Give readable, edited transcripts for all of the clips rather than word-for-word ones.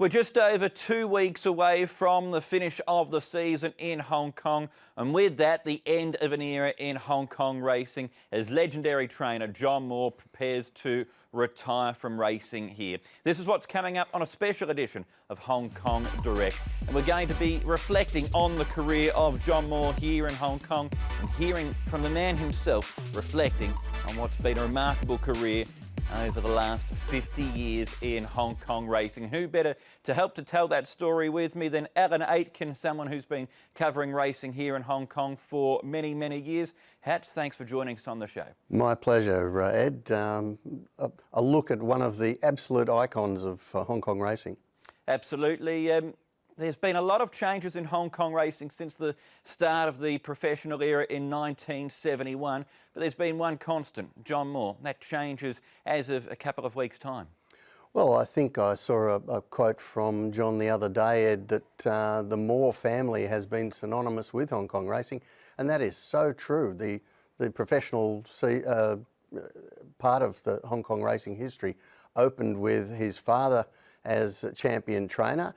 We're just over 2 weeks away from the finish of the season in Hong Kong, and with that, the end of an era in Hong Kong racing as legendary trainer John Moore prepares to retire from racing here. This is what's coming up on a special edition of Hong Kong Direct, and we're going to be reflecting on the career of John Moore here in Hong Kong and hearing from the man himself reflecting on what's been a remarkable career over the last 50 years in Hong Kong racing. Who better to help to tell that story with me than Alan Aitken, someone who's been covering racing here in Hong Kong for many, many years. Hats, thanks for joining us on the show. My pleasure, Ed. A look at one of the absolute icons of Hong Kong racing. Absolutely. There's been a lot of changes in Hong Kong racing since the start of the professional era in 1971, but there's been one constant, John Moore. That changes as of a couple of weeks' time. Well, I think I saw a quote from John the other day, Ed, that the Moore family has been synonymous with Hong Kong racing, and that is so true. The professional part of the Hong Kong racing history opened with his father as a champion trainer.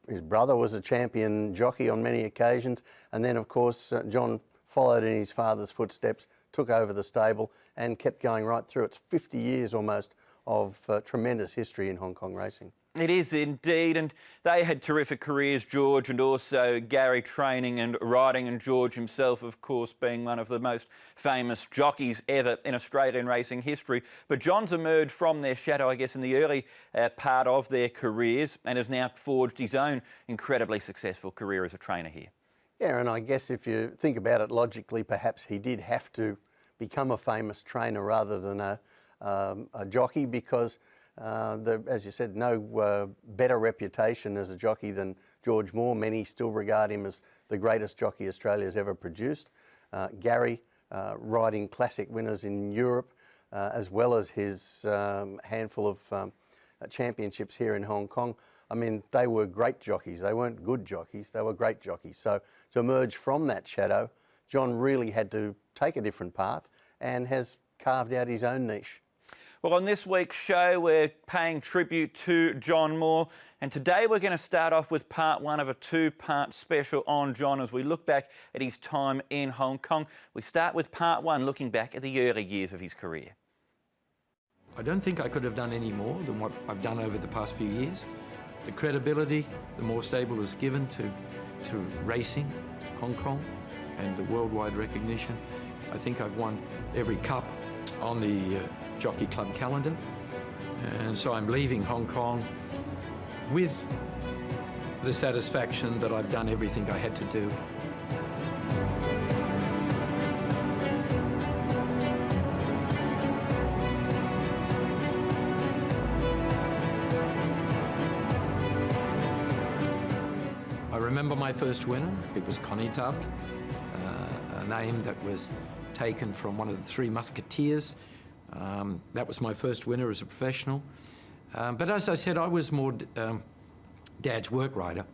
His brother was a champion jockey on many occasions, and then of course John followed in his father's footsteps, took over the stable and kept going right through. It's 50 years almost of tremendous history in Hong Kong racing. It is indeed, and they had terrific careers, George and also Gary, training and riding, and George himself, of course, being one of the most famous jockeys ever in Australian racing history. But John's emerged from their shadow, I guess, in the early part of their careers and has now forged his own incredibly successful career as a trainer here. Yeah, and I guess if you think about it logically, perhaps he did have to become a famous trainer rather than a jockey, because as you said, no better reputation as a jockey than George Moore. Many still regard him as the greatest jockey Australia's ever produced. Gary riding classic winners in Europe, as well as his handful of championships here in Hong Kong. I mean, they were great jockeys. They weren't good jockeys, they were great jockeys. So to emerge from that shadow, John really had to take a different path and has carved out his own niche. Well, on this week's show, we're paying tribute to John Moore, and today we're going to start off with part one of a two-part special on John as we look back at his time in Hong Kong. We start with part one, looking back at the early years of his career. I don't think I could have done any more than what I've done over the past few years. The credibility the Moore stable has given to racing, Hong Kong, and the worldwide recognition. I think I've won every cup on the Jockey Club calendar, and so I'm leaving Hong Kong with the satisfaction that I've done everything I had to do. I remember my first winner. It was Connie Tubb, a name that was taken from one of the Three Musketeers. That was my first winner as a professional. But as I said, I was more Dad's work rider.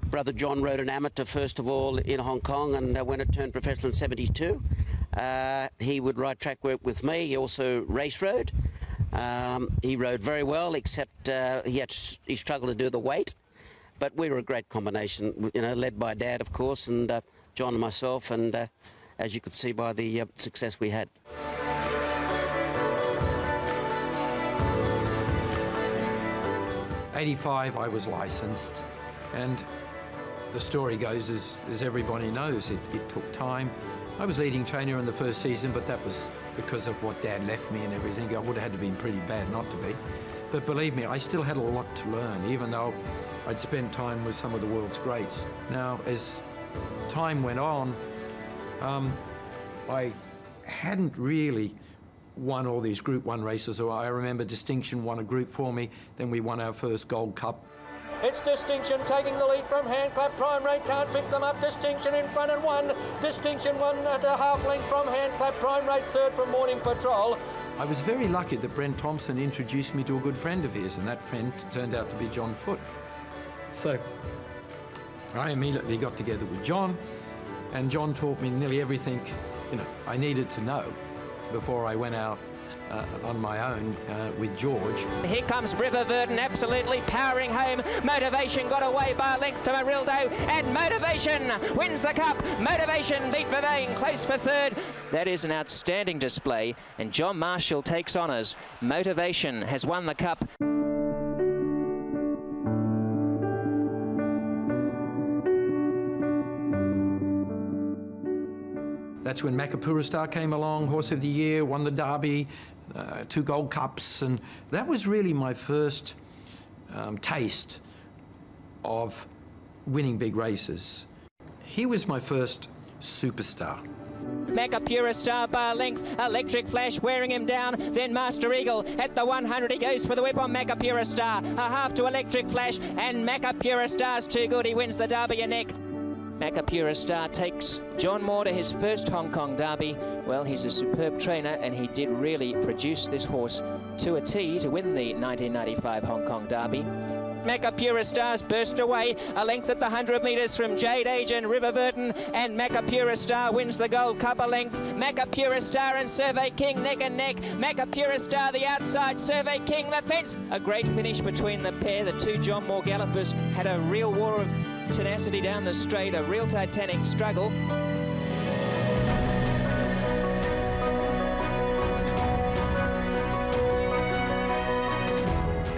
Brother John rode an amateur first of all in Hong Kong, and when it turned professional in '72, he would ride track work with me. He also race rode. He rode very well, except he struggled to do the weight. But we were a great combination, you know, led by Dad, of course, and John and myself, and as you could see by the success we had. '85, I was licensed, and the story goes, as everybody knows, it took time. I was leading trainer in the first season, but that was because of what Dad left me and everything. I would have had to been pretty bad not to be. But believe me, I still had a lot to learn, even though I'd spent time with some of the world's greats. Now, as time went on, I hadn't really won all these Group 1 races. So I remember Distinction won a group for me, then we won our first Gold Cup. It's Distinction taking the lead from Handclap. Prime Rate can't pick them up. Distinction in front and one. Distinction won at a half length from Handclap. Prime Rate third from Morning Patrol. I was very lucky that Brent Thompson introduced me to a good friend of his, and that friend turned out to be John Foote. So I immediately got together with John, and John taught me nearly everything I needed to know before I went out on my own with George. Here comes River Verdon, absolutely powering home. Motivation got away by a length to Marildo, and Motivation wins the cup. Motivation beat Vervain, close for third. That is an outstanding display, and John Marshall takes honours. Motivation has won the cup. That's when Makapura Star came along, Horse of the Year, won the Derby, 2 Gold Cups, and that was really my first taste of winning big races. He was my first superstar. Makapura Star by a length, Electric Flash wearing him down, then Master Eagle at the 100, he goes for the whip on Makapura Star, a half to Electric Flash, and Makapura Star's too good, he wins the Derby a neck. Makapura Star takes John Moore to his first Hong Kong Derby. Well, he's a superb trainer, and he did really produce this horse to a T to win the 1995 Hong Kong Derby. Makapura Star's burst away, a length at the 100 metres from Jade Age and River Verdon, and Makapura Star wins the Gold Cup a length. Makapura Star and Survey King neck and neck. Makapura Star the outside, Survey King the fence. A great finish between the pair. The 2 John Moore gallopers had a real war of tenacity down the straight, a real titanic struggle.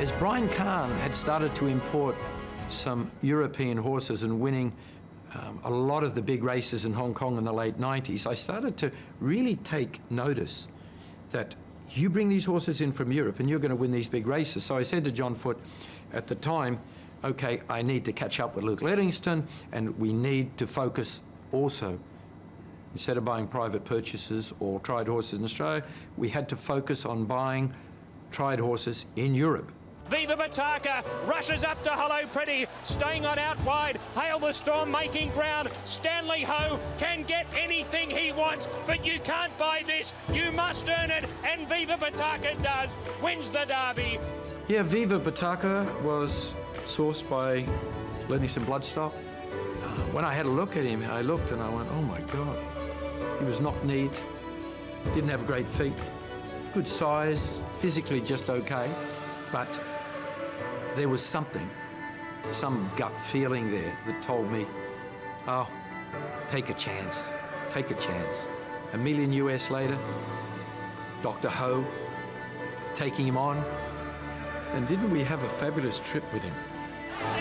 As Brian Kahn had started to import some European horses and winning a lot of the big races in Hong Kong in the late 90s, I started to really take notice that you bring these horses in from Europe and you're going to win these big races. So I said to John Foote at the time, okay, I need to catch up with Luke Lettingston, and we need to focus also, instead of buying private purchases or tried horses in Australia, we had to focus on buying tried horses in Europe. Viva Bataka rushes up to Hello Pretty, staying on out wide. Hail the Storm making ground. Stanley Ho can get anything he wants, but you can't buy this. You must earn it, and Viva Bataka does. Wins the Derby. Yeah, Viva Bataka was sourced by Lettingston Bloodstock. When I had a look at him, I looked and I went, oh my God. He was knock-kneed, didn't have great feet, good size, physically just okay, but there was something, some gut feeling there that told me, oh, take a chance, take a chance. $1 million US later, Dr. Ho taking him on, and didn't we have a fabulous trip with him?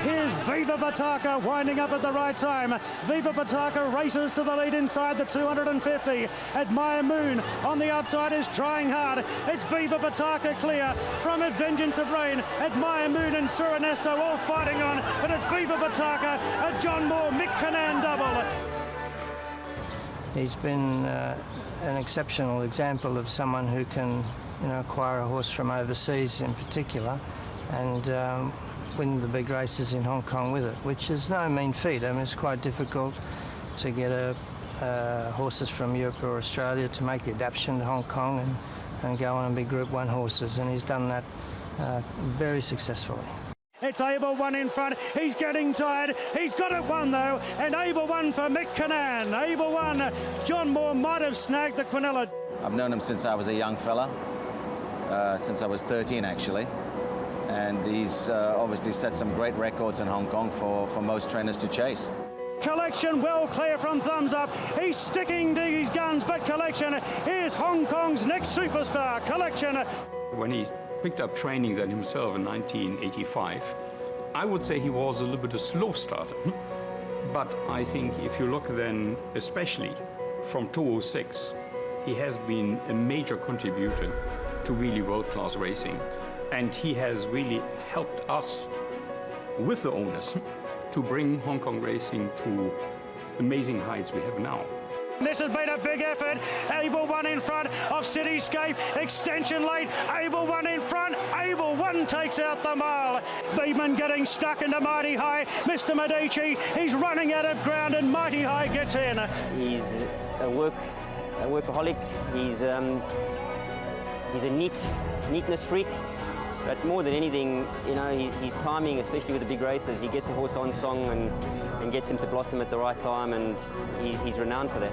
Here's Viva Bataka winding up at the right time. Viva Bataka races to the lead inside the 250. Admire Moon on the outside is trying hard. It's Viva Bataka clear from Vengeance of Rain. Admire Moon and Sir Ernesto all fighting on, but it's Viva Bataka, a John Moore, Mick Cannan double. He's been an exceptional example of someone who can, acquire a horse from overseas in particular, and win the big races in Hong Kong with it, which is no mean feat. I mean, it's quite difficult to get horses from Europe or Australia to make the adaptation to Hong Kong and go on and be Group 1 horses, and he's done that very successfully. It's Able One in front. He's getting tired. He's got it won though, and Able One for Mick Cannan. Able One. John Moore might have snagged the Quinella. I've known him since I was a young fella, since I was 13 actually. And he's obviously set some great records in Hong Kong for most trainers to chase. Collection well clear from Thumbs Up. He's sticking to his guns, but Collection, here's Hong Kong's next superstar, Collection. When he picked up training then himself in 1985, I would say he was a little bit a slow starter. But I think if you look then, especially from 2006, he has been a major contributor to really world-class racing. And he has really helped us, with the owners, to bring Hong Kong racing to amazing heights we have now. This has been a big effort. Able One in front of Cityscape. Extension late. Able One in front. Able One takes out the mile. Beedman getting stuck into Mighty High. Mr. Medici, he's running out of ground and Mighty High gets in. He's a workaholic. He's a neatness freak. But more than anything, you know, his timing, especially with the big races, he gets a horse on song and gets him to blossom at the right time, and he's renowned for that.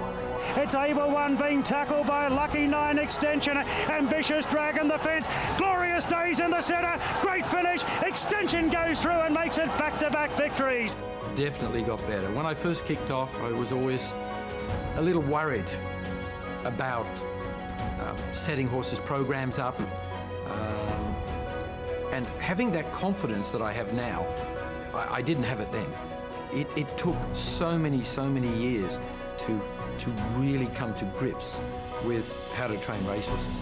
It's Able One being tackled by Lucky 9 Extension. Ambitious Dragon the fence. Glorious Days in the centre. Great finish. Extension goes through and makes it back-to-back victories. Definitely got better. When I first kicked off, I was always a little worried about setting horses' programs up, and having that confidence that I have now. I didn't have it then. It took so many years to really come to grips with how to train racehorses.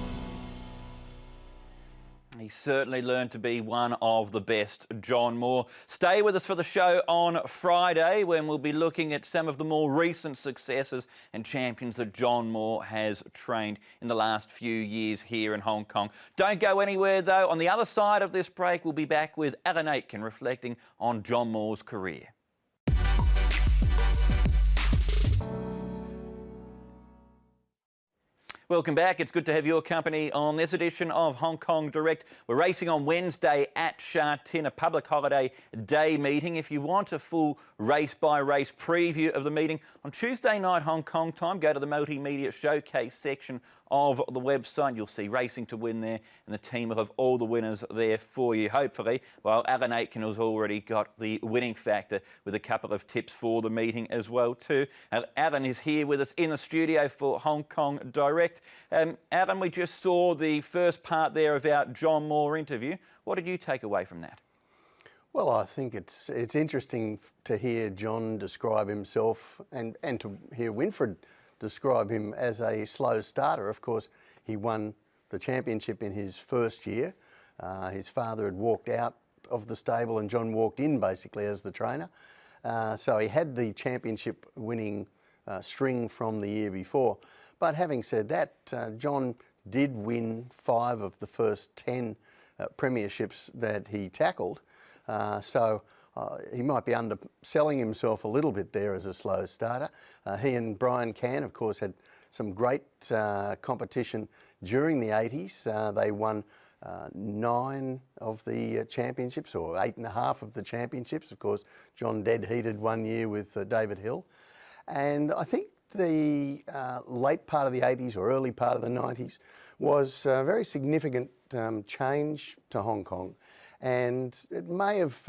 He certainly learned to be one of the best, John Moore. Stay with us for the show on Friday, when we'll be looking at some of the more recent successes and champions that John Moore has trained in the last few years here in Hong Kong. Don't go anywhere though. On the other side of this break, we'll be back with Alan Aitken reflecting on John Moore's career. Welcome back. It's good to have your company on this edition of Hong Kong Direct. We're racing on Wednesday at Sha Tin, a public holiday day meeting. If you want a full race-by-race preview of the meeting, on Tuesday night Hong Kong time, go to the Multimedia Showcase section of the website. You'll see Racing to Win there, and the team will have all the winners there for you, hopefully. Well, Alan Aitken has already got the winning factor with a couple of tips for the meeting as well too. Alan is here with us in the studio for Hong Kong Direct. Alan, we just saw the first part there of our John Moore interview. What did you take away from that? Well, I think it's interesting to hear John describe himself and to hear Winfred describe him as a slow starter. Of course, he won the championship in his first year. His father had walked out of the stable and John walked in basically as the trainer. So he had the championship winning string from the year before. But having said that, John did win 5 of the first 10 premierships that he tackled. So he might be underselling himself a little bit there as a slow starter. He and Brian Can, of course, had some great competition during the 80s. They won 9 of the championships, or 8.5 of the championships. Of course, John dead heated one year with David Hill. And I think the late part of the 80s or early part of the 90s was a very significant change to Hong Kong. And it may have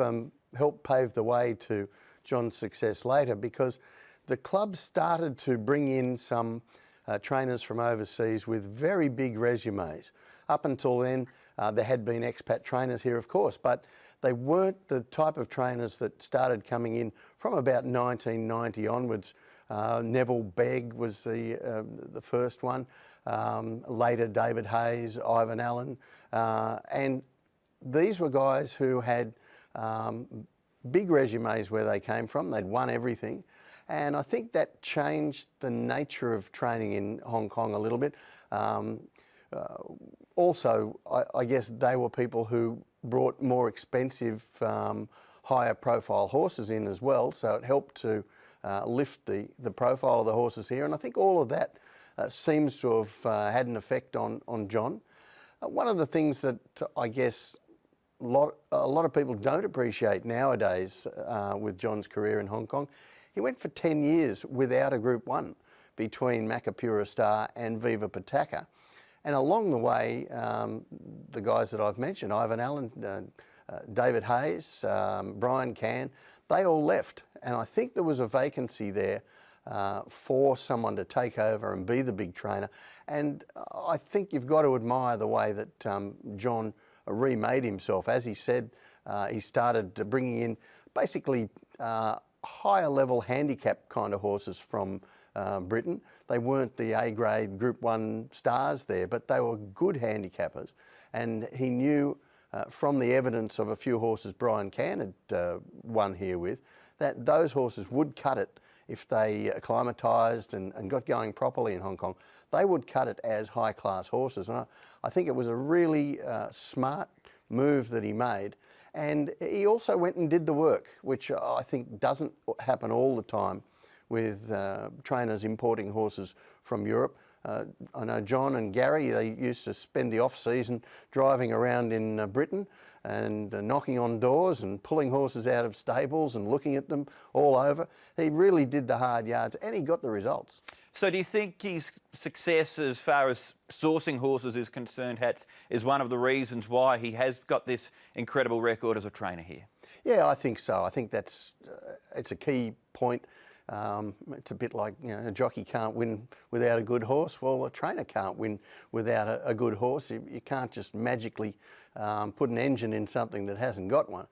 helped pave the way to John's success later, because the club started to bring in some trainers from overseas with very big resumes. Up until then, there had been expat trainers here, of course, but they weren't the type of trainers that started coming in from about 1990 onwards. Neville Begg was the first one. Later, David Hayes, Ivan Allen, and these were guys who had big resumes where they came from. They'd won everything. And I think that changed the nature of training in Hong Kong a little bit. Also, I guess they were people who brought more expensive, higher profile horses in as well. So it helped to lift the profile of the horses here. And I think all of that seems to have had an effect on John. One of the things that I guess a lot of people don't appreciate nowadays with John's career in Hong Kong, he went for 10 years without a Group 1 between Makapura Star and Viva Pitaka. And along the way, the guys that I've mentioned, Ivan Allen, David Hayes, Brian Can, they all left. And I think there was a vacancy there for someone to take over and be the big trainer. And I think you've got to admire the way that John remade himself. As he said, he started bringing in basically higher level handicap kind of horses from Britain. They weren't the A-grade Group 1 stars there, but they were good handicappers. And he knew from the evidence of a few horses Brian Can had won here with, that those horses would cut it if they acclimatised and got going properly in Hong Kong. They would cut it as high-class horses. And I think it was a really smart move that he made. And he also went and did the work, which I think doesn't happen all the time with trainers importing horses from Europe. I know John and Gary, they used to spend the off-season driving around in Britain and knocking on doors and pulling horses out of stables and looking at them all over. He really did the hard yards and he got the results. So do you think his success as far as sourcing horses is concerned, Hats, is one of the reasons why he has got this incredible record as a trainer here? Yeah, I think so. I think that's it's a key point. It's a bit like, you know, a jockey can't win without a good horse. Well, a trainer can't win without a good horse. You can't just magically put an engine in something that hasn't got one.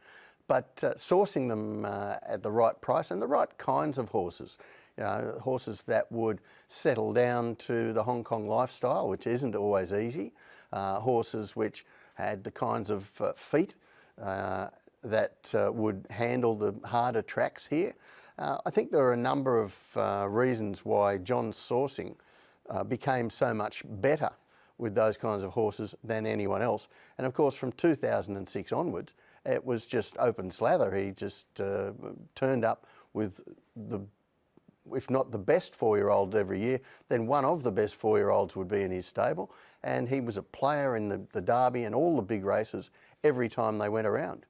But sourcing them at the right price and the right kinds of horses. You know, horses that would settle down to the Hong Kong lifestyle, which isn't always easy. Horses which had the kinds of feet that would handle the harder tracks here. I think there are a number of reasons why John's sourcing became so much better with those kinds of horses than anyone else. And of course, from 2006 onwards, it was just open slather. He just turned up with if not the best 4-year-old every year, then one of the best 4-year-olds would be in his stable. And he was a player in the Derby and all the big races every time they went around.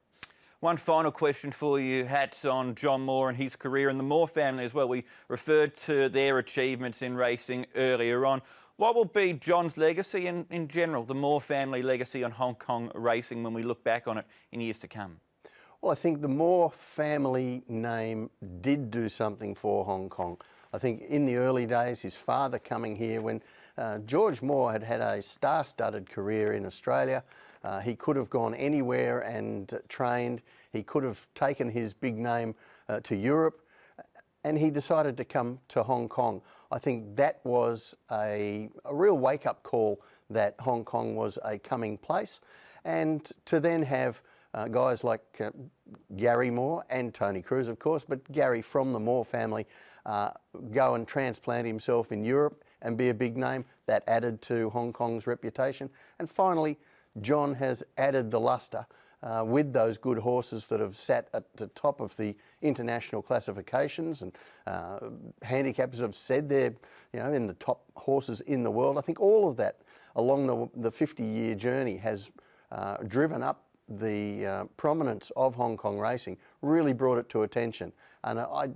One final question for you, Hats, on John Moore and his career and the Moore family as well. We referred to their achievements in racing earlier on. What will be John's legacy and, in general, the Moore family legacy on Hong Kong racing when we look back on it in years to come? Well, I think the Moore family name did do something for Hong Kong. I think in the early days, his father coming here when George Moore had had a star-studded career in Australia. He could have gone anywhere and trained. He could have taken his big name to Europe, and he decided to come to Hong Kong. I think that was a real wake-up call that Hong Kong was a coming place, and to then have guys like Gary Moore and Tony Cruz, of course, but Gary from the Moore family go and transplant himself in Europe and be a big name. That added to Hong Kong's reputation. And finally, John has added the lustre with those good horses that have sat at the top of the international classifications, and handicappers have said they're, you know, in the top horses in the world. I think all of that along the 50-year journey has driven up the prominence of Hong Kong racing, really brought it to attention. And I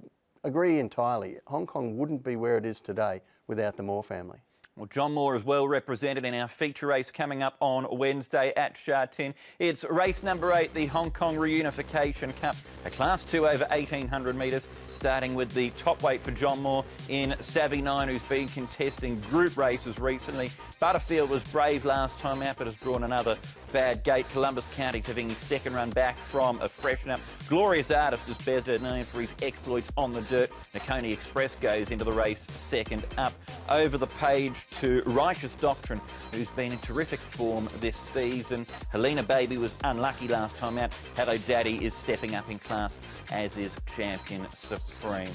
agree entirely. Hong Kong wouldn't be where it is today without the Moore family. Well, John Moore is well represented in our feature race coming up on Wednesday at Sha Tin. It's race number 8, the Hong Kong Reunification Cup, a Class 2 over 1,800 metres, starting with the top weight for John Moore in Savvy 9, who's been contesting group races recently. Butterfield was brave last time out, but has drawn another bad gate. Columbus County's having his second run back from a freshen-up. Glorious Artist is better known for his exploits on the dirt. Nakoni Express goes into the race second up. Over the page to Righteous Doctrine, who's been in terrific form this season. Helena Baby was unlucky last time out. Hello Daddy is stepping up in class, as is Champion Supreme.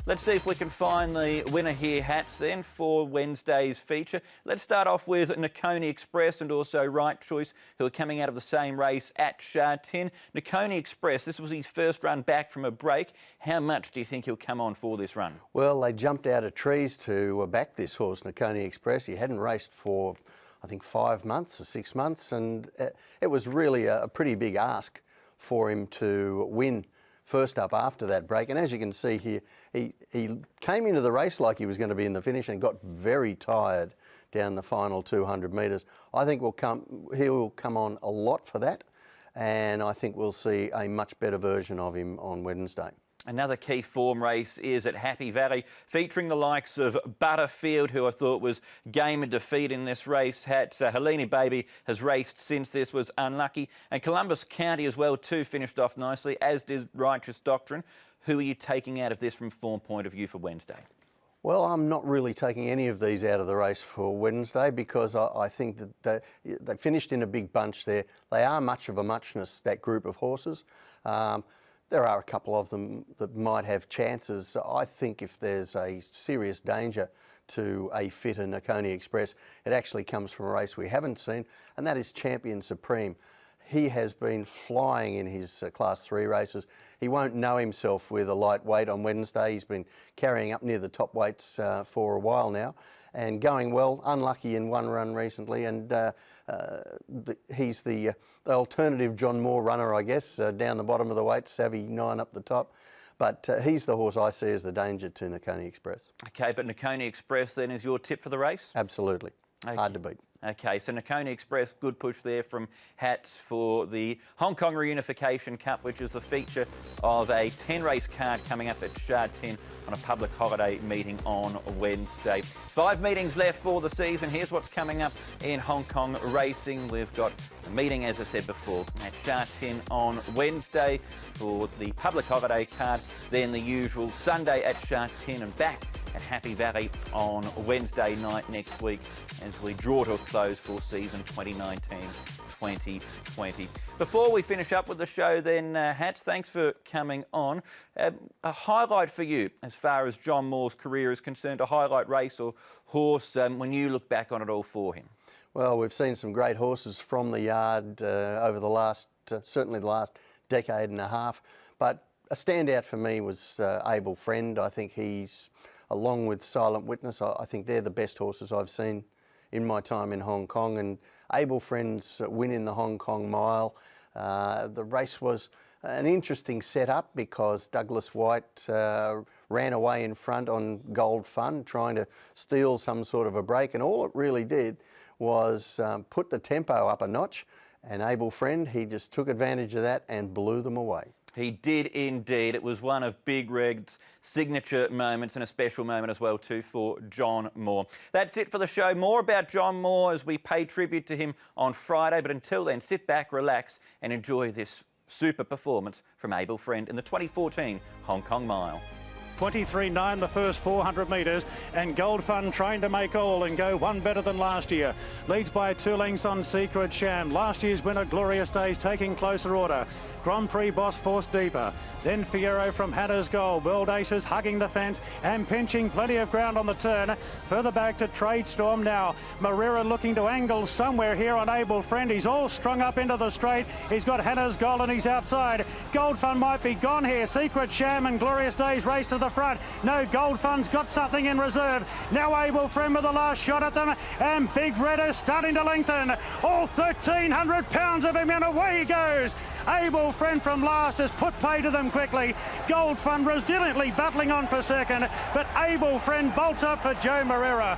Let's see if we can find the winner here, Hats, then, for Wednesday's feature. Let's start off with Nakoni Express and also Right Choice, who are coming out of the same race at Sha Tin. Nakoni Express, this was his first run back from a break. How much do you think he'll come on for this run? Well, they jumped out of trees to back this horse, Nakoni Express. He hadn't raced for, I think, 5 months or 6 months, and it was really a pretty big ask for him to win first up after that break. And as you can see here, he came into the race like he was going to be in the finish and got very tired down the final 200 metres. I think he'll come on a lot for that, and I think we'll see a much better version of him on Wednesday. Another key form race is at Happy Valley, featuring the likes of Butterfield, who I thought was game of defeat in this race. Helena Baby has raced since this, was unlucky. And Columbus County as well too finished off nicely, as did Righteous Doctrine. Who are you taking out of this from form point of view for Wednesday? Well, I'm not really taking any of these out of the race for Wednesday because I think that they finished in a big bunch there. They are much of a muchness, that group of horses. There are a couple of them that might have chances. I think if there's a serious danger to a fitter Nakoni Express, it actually comes from a race we haven't seen, and that is Champion Supreme. he has been flying in his Class 3 races. He won't know himself with a lightweight on Wednesday. He's been carrying up near the top weights for a while now and going well. Unlucky in one run recently, and he's the alternative John Moore runner, I guess, down the bottom of the weight, Savvy 9 up the top. But he's the horse I see as the danger to Nakoni Express. Okay, but Nakoni Express then is your tip for the race? Absolutely. Okay. Hard to beat. Okay, so Nakoni Express, good push there from Hats for the Hong Kong Reunification Cup, which is the feature of a 10-race card coming up at Sha Tin on a public holiday meeting on Wednesday. 5 meetings left for the season. Here's what's coming up in Hong Kong racing. We've got a meeting, as I said before, at Sha Tin on Wednesday for the public holiday card. Then the usual Sunday at Sha Tin and back at Happy Valley on Wednesday night next week as we draw to a close for season 2019-2020. Before we finish up with the show then, Hats, thanks for coming on. A highlight for you as far as John Moore's career is concerned, a highlight race or horse when you look back on it all for him? Well, we've seen some great horses from the yard over the last, certainly the last decade and a half, but a standout for me was Able Friend. I think he's, along with Silent Witness, I think they're the best horses I've seen in my time in Hong Kong. And Able Friend's win in the Hong Kong Mile. The race was an interesting setup because Douglas White ran away in front on Gold Fun, trying to steal some sort of a break. And all it really did was put the tempo up a notch. And Able Friend, he just took advantage of that and blew them away. He did indeed. It was one of Big Red's signature moments and a special moment as well too for John Moore. That's it for the show. More about John Moore as we pay tribute to him on Friday. But until then, sit back, relax and enjoy this super performance from Able Friend in the 2014 Hong Kong Mile. 23.9 the first 400 metres, and Gold Fun trying to make all and go one better than last year. Leads by 2 lengths on Secret Sham. Last year's winner Glorious Days taking closer order. Grand Prix Boss forced deeper. Then Fiero from Hatter's Goal. World Aces hugging the fence and pinching plenty of ground on the turn. Further back to Trade Storm now. Marrera looking to angle somewhere here on Able Friend. He's all strung up into the straight. He's got Hatter's Goal and he's outside. Gold Fun might be gone here. Secret Sham and Glorious Days race to the front. No, Gold Fun's got something in reserve. Now Able Friend with the last shot at them, and Big Red is starting to lengthen. All 1,300 pounds of him, and away he goes. Able Friend from last has put pay to them quickly. Gold Fun resiliently battling on for second, but Able Friend bolts up for Joe Marrera.